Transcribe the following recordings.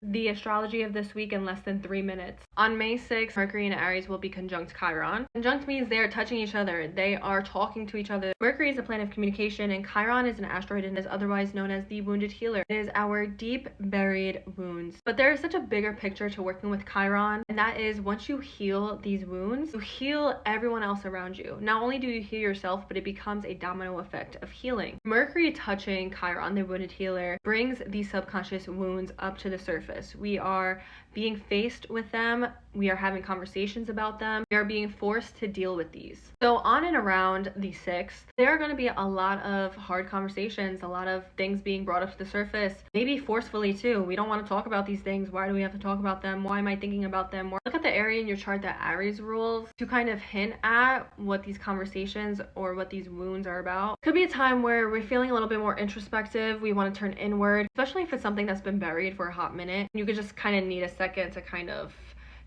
the astrology of this week in less than 3 minutes. On May 6th, Mercury and Aries will be conjunct Chiron. Conjunct means they are touching each other. They are talking to each other. Mercury is a planet of communication, and Chiron is an asteroid and is otherwise known as the wounded healer. It is our deep buried wounds. But there is such a bigger picture to working with Chiron, and that is once you heal these wounds, you heal everyone else around you. Not only do you heal yourself, but it becomes a domino effect of healing. Mercury touching Chiron, the wounded healer, brings these subconscious wounds up to the surface. We are being faced with them. We are having conversations about them. We are being forced to deal with these. So on and around the 6th, there are going to be a lot of hard conversations, a lot of things being brought up to the surface, maybe forcefully too. We don't want to talk about these things. Why do we have to talk about them? Why am I thinking about them? Look at the area in your chart that Aries rules to kind of hint at what these conversations or what these wounds are about. Could be a time where we're feeling a little bit more introspective. We want to turn inward, especially if it's something that's been buried for a hot minute. You could just kind of need a second to kind of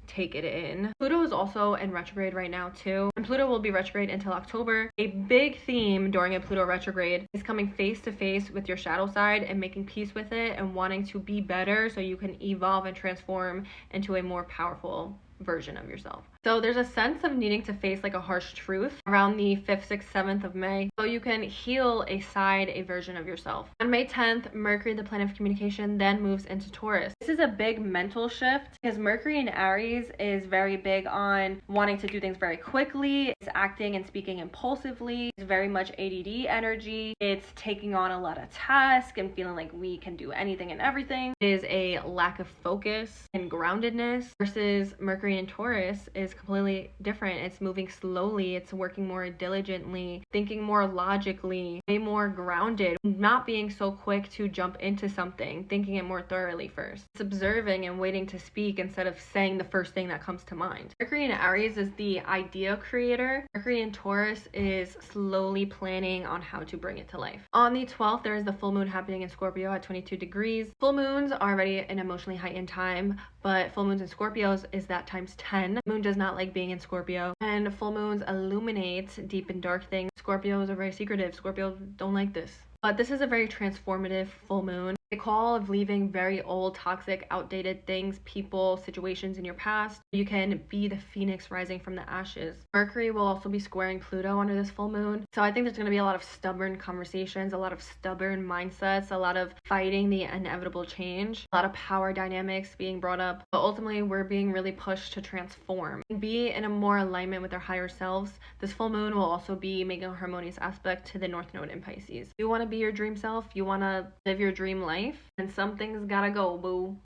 take it in. Pluto is also in retrograde right now too, and Pluto will be retrograde until October. A big theme during a Pluto retrograde is coming face to face with your shadow side and making peace with it and wanting to be better so you can evolve and transform into a more powerful version of yourself. So there's a sense of needing to face like a harsh truth around the 5th, 6th, 7th of May so you can heal a version of yourself. On May 10th, Mercury, the planet of communication, then moves into Taurus. This is a big mental shift because Mercury in Aries is very big on wanting to do things very quickly. It's acting and speaking impulsively. It's very much ADD energy. It's taking on a lot of tasks and feeling like we can do anything and everything. It is a lack of focus and groundedness versus Mercury in Taurus is completely different. It's moving slowly, it's working more diligently, thinking more logically, way more grounded, not being so quick to jump into something, thinking it more thoroughly first. It's observing and waiting to speak instead of saying the first thing that comes to mind. Mercury in Aries is the idea creator. Mercury in Taurus is slowly planning on how to bring it to life. On the 12th, there is the full moon happening in Scorpio at 22 degrees. Full moons are already an emotionally heightened time, but full moons in Scorpios is that times 10. Moon does not like being in Scorpio, and full moons illuminate deep and dark things. Scorpios are very secretive. Scorpios don't like this. But this is a very transformative full moon. A call of leaving very old, toxic, outdated things, people, situations in your past. You can be the phoenix rising from the ashes. Mercury will also be squaring Pluto under this full moon. So I think there's going to be a lot of stubborn conversations, a lot of stubborn mindsets, a lot of fighting the inevitable change, a lot of power dynamics being brought up. But ultimately, we're being really pushed to transform and be in a more alignment with our higher selves. This full moon will also be making a harmonious aspect to the North Node in Pisces. You want to be your dream self, you want to live your dream life, and some things gotta go, boo.